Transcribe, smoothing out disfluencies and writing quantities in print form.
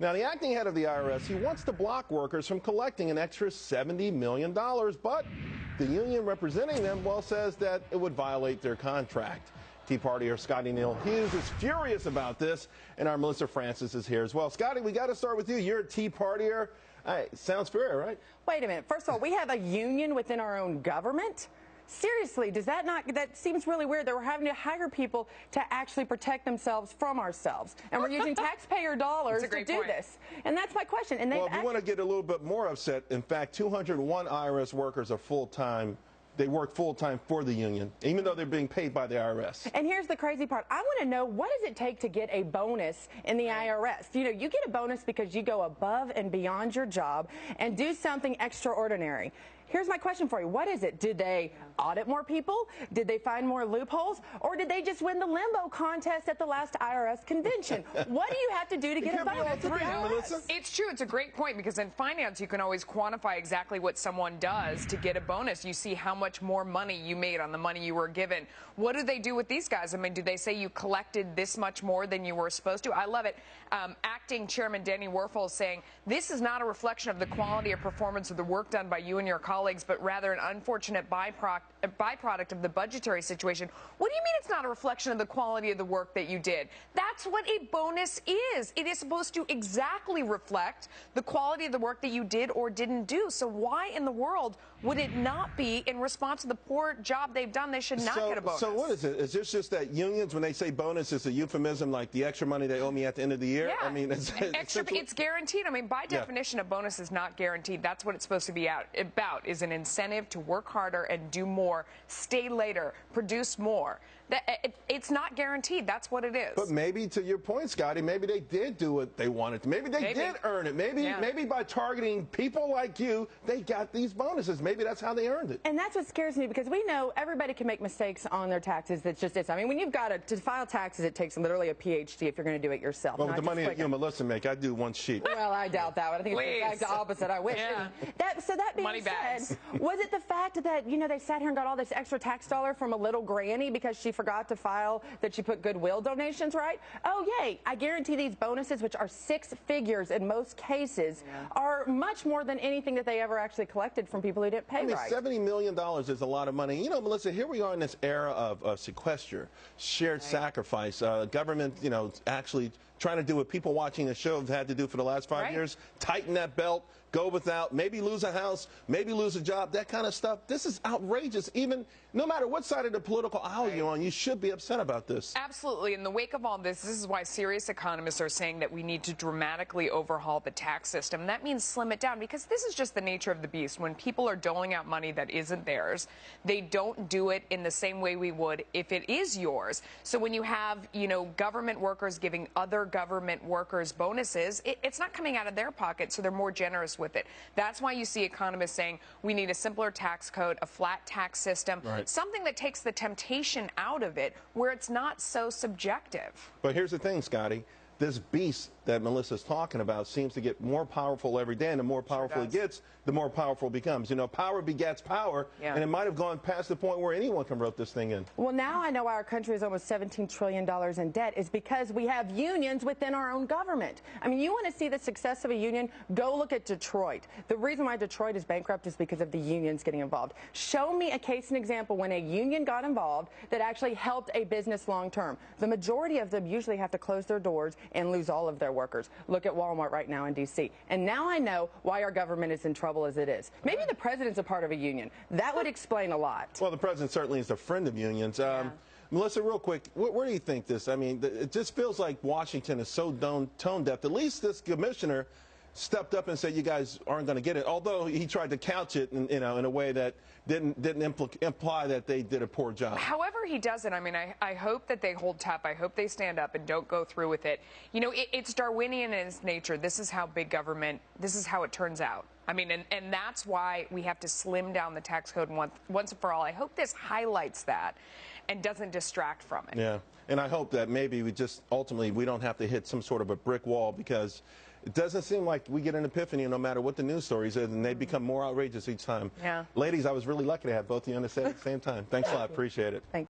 Now, the acting head of the IRS, he wants to block workers from collecting an extra $70 million, but the union representing them, well, says that it would violate their contract. Tea Partier Scottie Hughes is furious about this, and our Melissa Francis is here as well. Scottie, we got to start with you. You're a Tea Partier. Sounds fair, right? Wait a minute. First of all, we have a union within our own government? Seriously, does that not, that seems really weird that we're having to hire people to actually protect themselves from ourselves. And we're using taxpayer dollars to do this. And that's my question. And well, if you want to get a little bit more upset, in fact, 201 IRS workers are full-time. They work full-time for the union, even though they're being paid by the IRS. And here's the crazy part. I want to know, what does it take to get a bonus in the IRS? You know, you get a bonus because you go above and beyond your job and do something extraordinary. Here's my question for you. What is it? Did they audit more people? Did they find more loopholes? Or did they just win the limbo contest at the last IRS convention? What do you have to do to get a bonus? It's true. It's a great point, because in finance, you can always quantify exactly what someone does to get a bonus. You see how much more money you made on the money you were given. What do they do with these guys? I mean, do they say you collected this much more than you were supposed to? I love it. Acting Chairman Danny Werfel is saying, this is not a reflection of the quality or performance of the work done by you and your colleagues, but rather an unfortunate byproduct of the budgetary situation. What do you mean it's not a reflection of the quality of the work that you did? That's what a bonus is. It is supposed to exactly reflect the quality of the work that you did or didn't do. So why in the world would it not be in response to the poor job they've done? They should not get a bonus. So what is it? Is this just that unions, when they say bonus, is a euphemism like the extra money they owe me at the end of the year? Yeah. I mean, it's guaranteed. I mean, by definition, a bonus is not guaranteed. That's what it's supposed to be about, is an incentive to work harder and do more, stay later, produce more. It's not guaranteed. That's what it is. But maybe, to your point, Scottie, maybe they did do what they wanted to. Maybe they did earn it. Maybe by targeting people like you, they got these bonuses. Maybe that's how they earned it. And that's what scares me, because we know everybody can make mistakes on their taxes. That's just it. I mean, when you've got to file taxes, it takes literally a PhD if you're going to do it yourself. Well, with the money that you and Melissa make, I do one sheet. Well, I doubt that one. I think it's the exact opposite. I wish. Yeah. So that being said, was it the fact that, you know, they sat here and got all this extra tax dollar from a little granny because she forgot to file that she put goodwill donations, right? Oh, yay. I guarantee these bonuses, which are 6 figures in most cases, are much more than anything that they ever actually collected from people who didn't pay right. $70 million is a lot of money. You know, Melissa, here we are in this era of sequester, shared sacrifice, government, you know, actually trying to do what people watching the show have had to do for the last 5 years, tighten that belt, go without, maybe lose a house, maybe lose a job, that kind of stuff. This is outrageous. Even no matter what side of the political aisle you're on, you should be upset about this. Absolutely. In the wake of all this is why serious economists are saying that we need to dramatically overhaul the tax system. That means slim it down, because this is just the nature of the beast. When people are doling out money that isn't theirs, they don't do it in the same way we would if it is yours. So when you have, you know, government workers giving other government workers bonuses, it's not coming out of their pocket, so they're more generous with it. That's why you see economists saying we need a simpler tax code, a flat tax system, something that takes the temptation out of it, where it's not so subjective. But here's the thing, Scottie. This beast that Melissa's talking about seems to get more powerful every day, and the more powerful it gets, the more powerful it becomes. You know, power begets power, and it might have gone past the point where anyone can rope this thing in. Well, now I know why our country is almost $17 trillion in debt, is because we have unions within our own government. I mean, you want to see the success of a union? Go look at Detroit. The reason why Detroit is bankrupt is because of the unions getting involved. Show me a case and example when a union got involved that actually helped a business long term. The majority of them usually have to close their doors and lose all of their workers. Look at Walmart right now in D.C. And now I know why our government is in trouble as it is. Maybe the president's a part of a union. That would explain a lot. Well, the president certainly is a friend of unions. Melissa, real quick, where do you think this? I mean, it just feels like Washington is so tone deaf. At least this commissioner stepped up and said you guys aren't going to get it, although he tried to couch it in a way that didn't imply that they did a poor job. However he does it, I mean, I hope that they hold tough. I hope they stand up and don't go through with it. You know, it's Darwinian in its nature. This is how big government, this is how it turns out. I mean, and that's why we have to slim down the tax code once and for all. I hope this highlights that and doesn't distract from it. Yeah, and I hope that maybe ultimately we don't have to hit some sort of a brick wall, because it doesn't seem like we get an epiphany no matter what the news stories is, and they become more outrageous each time. Yeah. Ladies, I was really lucky to have both of you on the set at the same time. Thanks a lot. Appreciate it. Thank you.